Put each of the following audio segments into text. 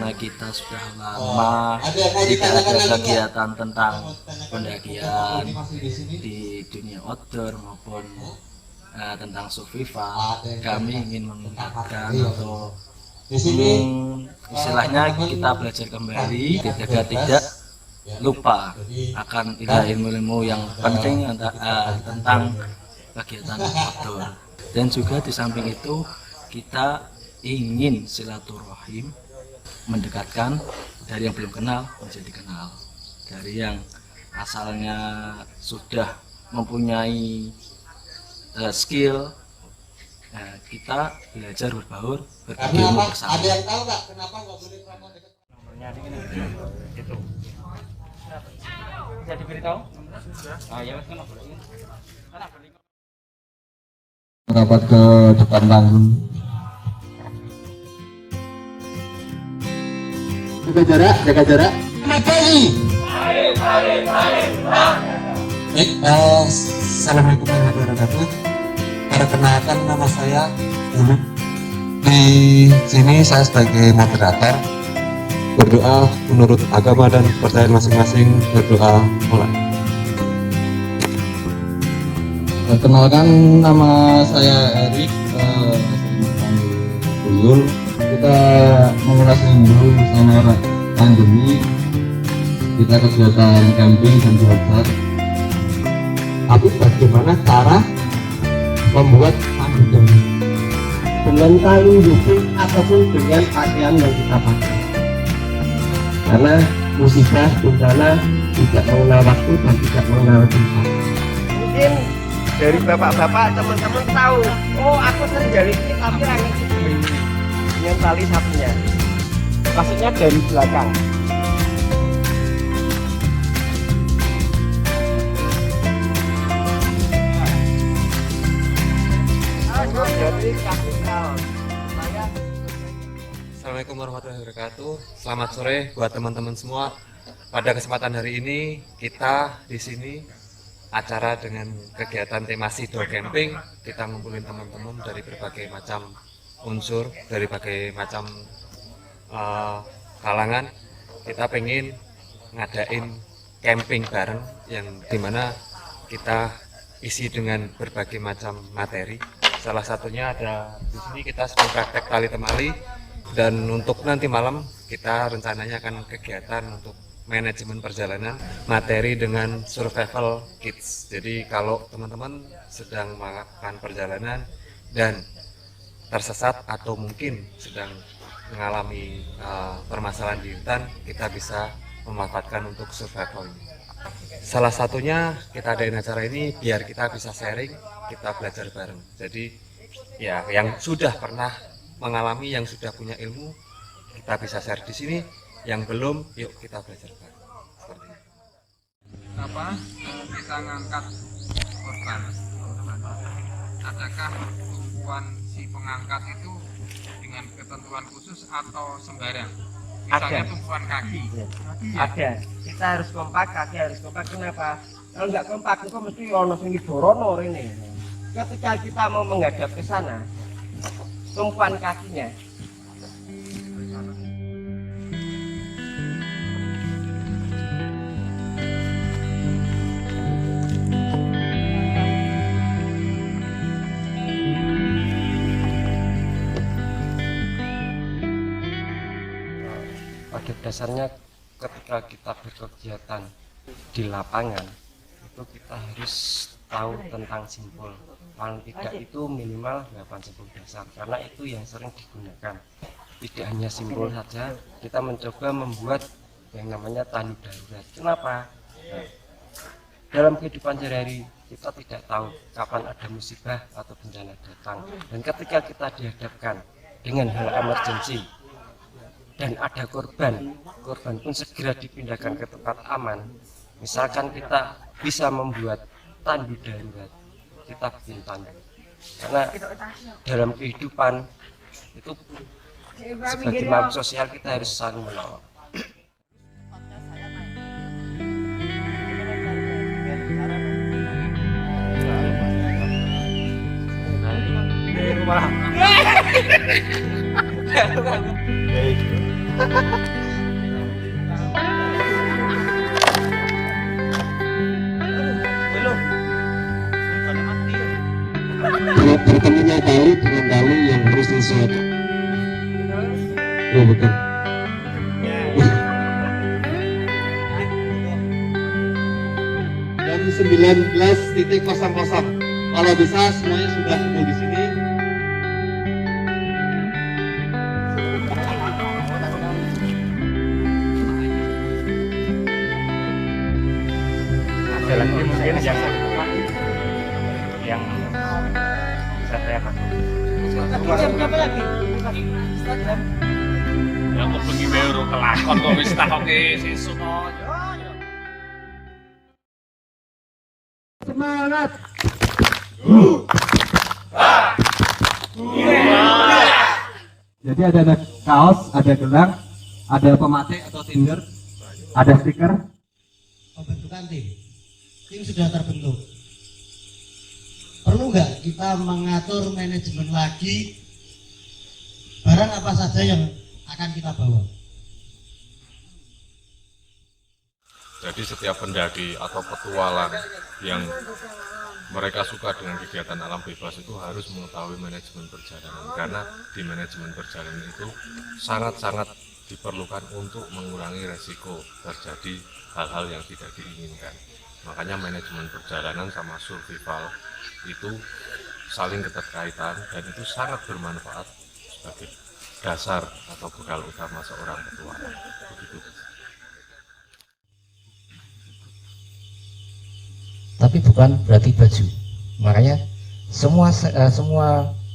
karena kita sudah lama tidak ada kegiatan tentang pendakian di dunia outdoor maupun tentang survival. Kami ingin mengingatkan atau istilahnya kita belajar kembali agar tidak lupa akan ilmu-ilmu yang penting tentang kegiatan outdoor. Dan juga di samping itu kita ingin silaturahim, mendekatkan dari yang belum kenal menjadi kenal, dari yang asalnya sudah mempunyai skill. Nah, kita belajar berbaur, berbagi ilmu bersama. Ada yang tahu nggak kenapa nggak boleh promo dekat? Nomornya di itu. Bisa diberitahu? Oh ya, kan boleh. Merapat ke depan panggung. Jaga jarak. Materi. Baik, assalamualaikum warahmatullahi wabarakatuh. Perkenalkan, nama saya Ulu. Di sini saya sebagai moderator berdoa menurut agama dan kepercayaan masing-masing. Berdoa mulai. Perkenalkan, nama saya Erik. Dulu kita mengulas dulu bersama pandemi. Kita kegiatan camping dan belajar. Tapi bagaimana cara membuat tanggung dengan kayu bukit ataupun dengan pakaian yang kita pakai, karena musibah bencana tidak mengenal waktu dan tidak mengenal tempat. Mungkin dari bapak-bapak teman-teman tahu, oh aku sering jali ini tapi angin dengan tali sapinya, maksudnya dari belakang. Assalamualaikum warahmatullahi wabarakatuh. Selamat sore buat teman-teman semua. Pada kesempatan hari ini kita di sini acara dengan kegiatan tema Sidol Camping. Kita ngumpulin teman-teman dari berbagai macam unsur, dari berbagai macam kalangan. Kita pengen ngadain camping bareng yang dimana kita isi dengan berbagai macam materi. Salah satunya ada di sini kita sedang praktek tali temali, dan untuk nanti malam kita rencananya akan kegiatan untuk manajemen perjalanan, materi dengan survival kits. Jadi kalau teman-teman sedang melakukan perjalanan dan tersesat atau mungkin sedang mengalami permasalahan di hutan, kita bisa memanfaatkan untuk survival ini. Salah satunya kita adain acara ini biar kita bisa sharing, kita belajar bareng. Jadi ya yang sudah pernah mengalami, yang sudah punya ilmu, kita bisa share di sini. Yang belum, yuk kita belajar bareng. Seperti itu. Kenapa kita ngangkat korban? Adakah tumpuan si pengangkat itu dengan ketentuan khusus atau sembarang? Misalnya Ada. tumpuan kaki. Ada. Kita harus kompak, kaki harus kompak. Kenapa? Kalau nggak kompak itu mesti ono sing dorono ini. Ketika kita mau menghadap ke sana, tumpuan kakinya pada dasarnya ketika kita berkegiatan di lapangan itu kita harus tahu tentang simbol, paling tidak itu minimal 8 simbol dasar, karena itu yang sering digunakan. Tidak hanya simbol saja, kita mencoba membuat yang namanya tanda darurat. Kenapa? Nah, dalam kehidupan sehari-hari kita tidak tahu kapan ada musibah atau bencana datang, dan ketika kita dihadapkan dengan hal emergensi dan ada korban pun segera dipindahkan ke tempat aman. Misalkan kita bisa membuat tandu darurat, kita bikin tandu, karena dalam kehidupan itu sebagai makhluk sosial kita harus saling menolong. Bertemunya tali dengan tali yang harus disesuaikan. Oh betul. Jam 19.00. Kalau bisa semuanya sudah kumpul di sini. Ada lagi mungkin yang bisa saya kasih. Jam berapa lagi? Jam. Ya kok bengi wae ora kelakon kok wis takoke sesuk to. Semangat. Jadi ada kaos, ada gelang, ada pematik atau tinder, ada stiker. Pembentukan tim sudah terbentuk. Perlu nggak kita mengatur manajemen lagi barang apa saja yang akan kita bawa? Jadi setiap pendaki atau petualang yang mereka suka dengan kegiatan alam bebas itu harus mengetahui manajemen perjalanan, karena di manajemen perjalanan itu sangat-sangat diperlukan untuk mengurangi resiko terjadi hal-hal yang tidak diinginkan. Makanya manajemen perjalanan sama survival itu saling keterkaitan dan itu sangat bermanfaat sebagai dasar atau bekal utama seorang petualang. Begitu. Tapi bukan berarti baju. Makanya semua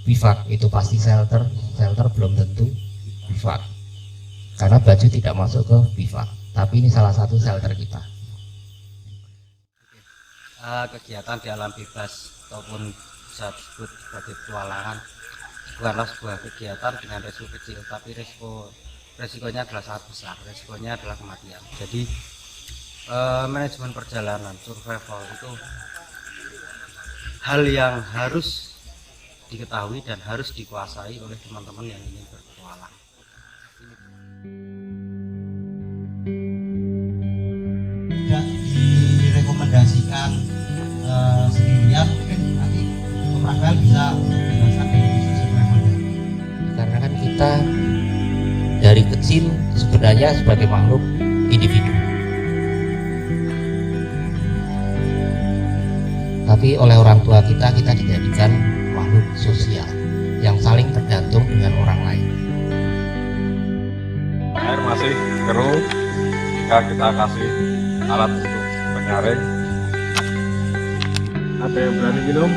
bivak itu pasti shelter belum tentu bivak. Karena baju tidak masuk ke bivak. Tapi ini salah satu shelter kita. Kegiatan di alam bebas ataupun bisa disebut sebagai petualangan bukanlah sebuah kegiatan dengan resiko kecil, tapi resikonya adalah sangat besar. Resikonya adalah kematian. Jadi manajemen perjalanan survival itu hal yang harus diketahui dan harus dikuasai oleh teman-teman yang ingin berpetualang. Tidak direkomendasikan sendirian, mungkin nanti Om Rafael bisa menjelaskan dari sisi survival. Karena kan kita dari kecil sebenarnya sebagai makhluk individu. Tapi oleh orang tua kita dijadikan makhluk sosial yang saling tergantung dengan orang lain. Air masih keruh, jika kita kasih alat untuk penyaring. Ada yang berani minum?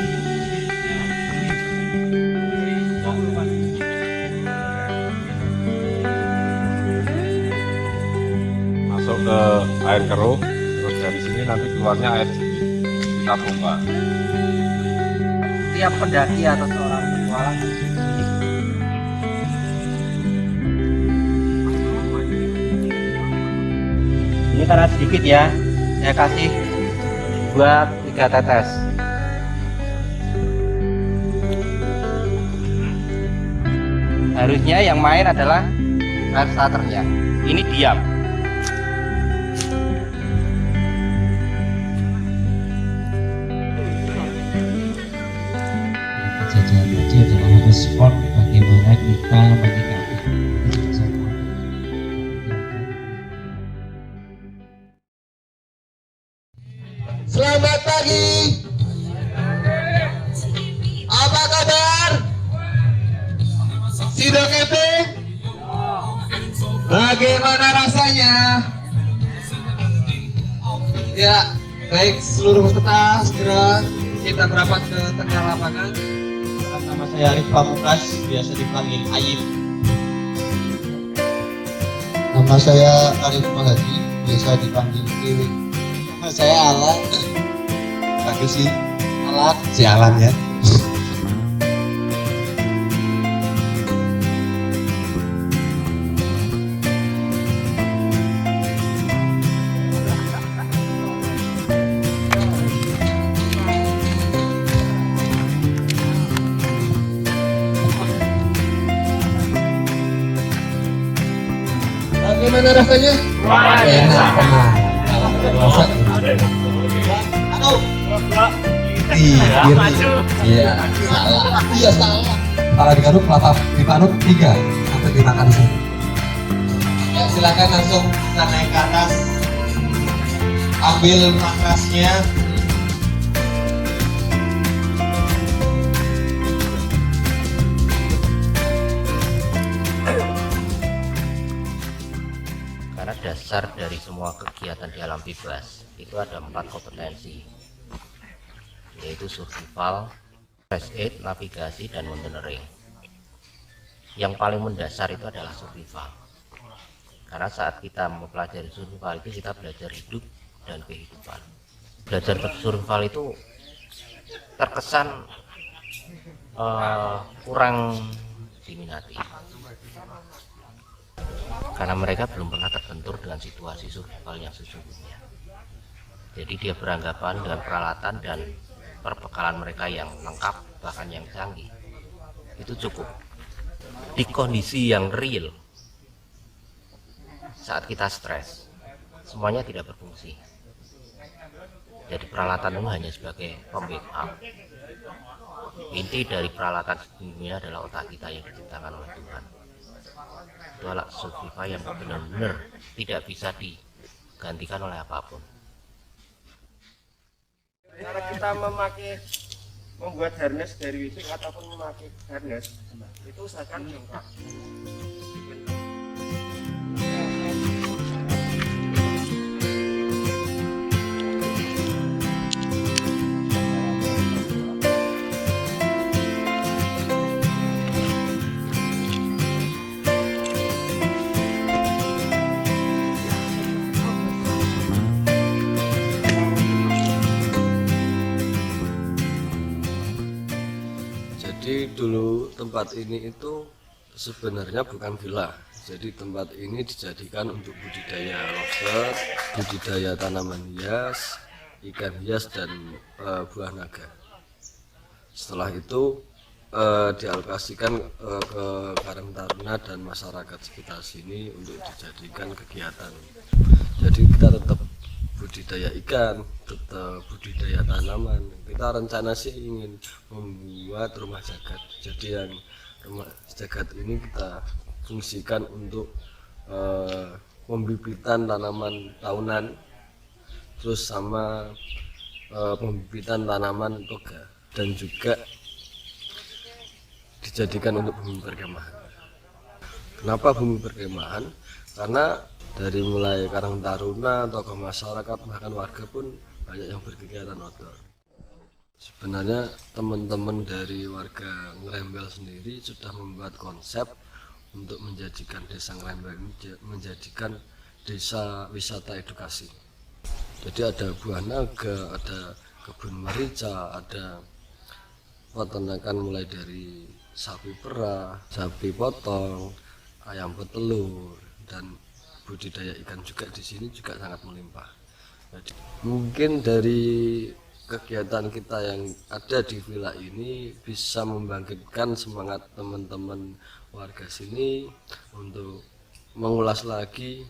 Masuk ke air keruh, terus dari sini nanti keluarnya air jernih. Kita pompa. Tiap pendaki atau seorang petualang ini karena sedikit ya, saya kasih 2-3 tetes. Harusnya yang main adalah air starternya. Ini diam. Kejadian tadi adalah respon bagaimana kita menyikapi. Selamat pagi. Apa kabar? Sudah camping? Bagaimana rasanya? Ya, baik seluruh peserta segera kita berapat ke tengah lapangan. Nama saya Arif Pamungkas, biasa dipanggil Ayib. Nama saya Arif Mahadi, biasa dipanggil Kiwi. Nama saya Alan. Bagus sih, Alan, si Alan ya. Bagaimana rasanya? Enak tenang. Masak. Iya, salah. Iya salah. Kepala digaruk, kelapa dipanut 3 sampai dimakan sih. Ya, silakan langsung kita naik ke atas. Ambil makasnya. Karena dasar dari semua kegiatan di alam bebas itu ada 4 kompetensi, yaitu survival, first aid, navigasi, dan mountaineering. Yang paling mendasar itu adalah survival, karena saat kita mempelajari survival itu kita belajar hidup dan kehidupan. Belajar survival itu terkesan kurang diminati, karena mereka belum pernah terbentur dengan situasi survival yang sesungguhnya. Jadi dia beranggapan dengan peralatan dan perbekalan mereka yang lengkap, bahkan yang canggih, itu cukup. Di kondisi yang real, saat kita stres, semuanya tidak berfungsi. Jadi peralatan itu hanya sebagai pembackup. Inti dari peralatan sesungguhnya adalah otak kita yang diciptakan oleh Tuhan. Itu alat survival yang benar-benar tidak bisa digantikan oleh apapun. Cara kita membuat harness dari wisik ataupun memakai harness itu usahakan jongkok. Jadi dulu tempat ini itu sebenarnya bukan villa. Jadi tempat ini dijadikan untuk budidaya lobster, budidaya tanaman hias, ikan hias, dan buah naga. Setelah itu dialokasikan ke Karang Taruna dan masyarakat sekitar sini untuk dijadikan kegiatan. Jadi kita tetap budidaya ikan, tetap budidaya tanaman. Kita rencana sih ingin membuat rumah jagat. Jadi yang rumah jagat ini kita fungsikan untuk pembibitan tanaman tahunan, terus sama pembibitan tanaman toga, dan juga dijadikan untuk bumi perkemahan. Kenapa bumi perkemahan? Karena dari mulai Karang Taruna, tokoh masyarakat, bahkan warga pun banyak yang berkegiatan outdoor. Sebenarnya teman-teman dari warga Ngrembel sendiri sudah membuat konsep untuk menjadikan desa Ngrembel ini menjadikan desa wisata edukasi. Jadi ada buah naga, ada kebun merica, ada peternakan mulai dari sapi perah, sapi potong, ayam petelur, dan budidaya ikan juga di sini juga sangat melimpah. Jadi, mungkin dari kegiatan kita yang ada di villa ini bisa membangkitkan semangat teman-teman warga sini untuk mengulas lagi,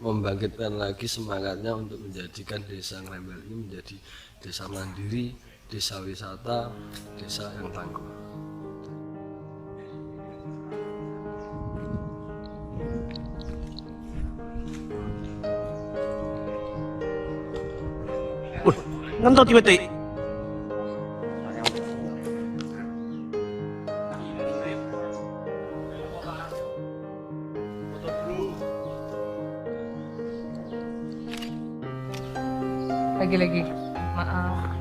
membangkitkan lagi semangatnya untuk menjadikan desa Ngrembel ini menjadi desa mandiri, desa wisata, desa yang tangguh. Ngentot tiba-tiba. Lagi-lagi. Maaf.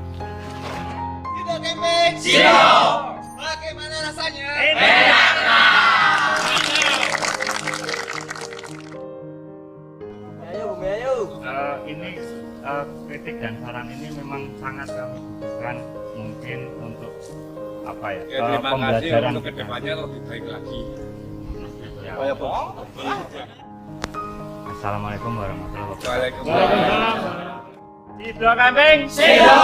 Sido camping. Sido. Bagaimana rasanya? Enak. Ini kritik dan saran ini memang sangat kami butuhkan, mungkin untuk apa ya, terima pembelajaran kasih untuk kedepannya lebih baik lagi. Ya. Assalamualaikum warahmatullahi wabarakatuh. Waalaikumsalam. Sido camping. Sido.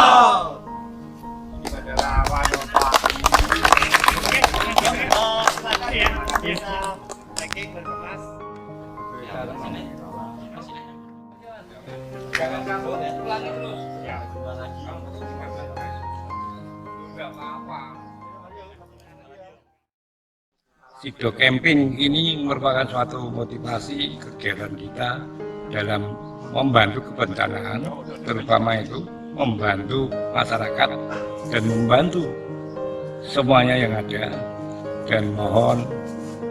Jangan kamu ulangi terus. Ya. Enggak apa-apa. Sido Camping ini merupakan suatu motivasi kegiatan kita dalam membantu kebencanaan, terutama itu membantu masyarakat dan membantu semuanya yang ada, dan mohon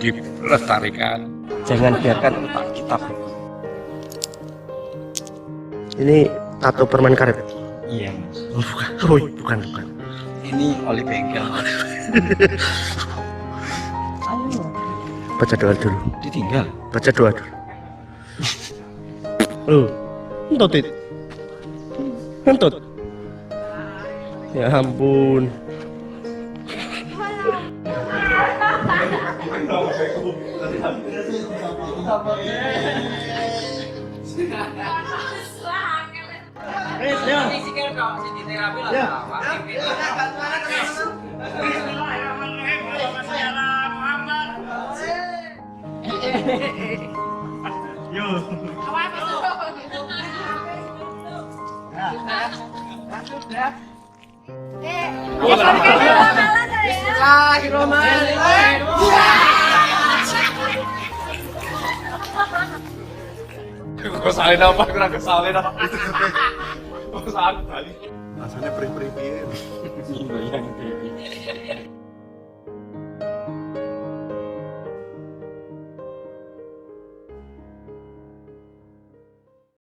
dilestarikan. Jangan biarkan otak kita beku. Ini tato permen karet. Iya mas. Oh, bukan. Ini oli bengkel. Baca doa dulu. Ditinggal. Baca doa dulu. Oh, entut it. Entut. Ya ampun. Kesalin apa? Kurang kesalin apa? Itu saat balik. Rasanya perih-perih.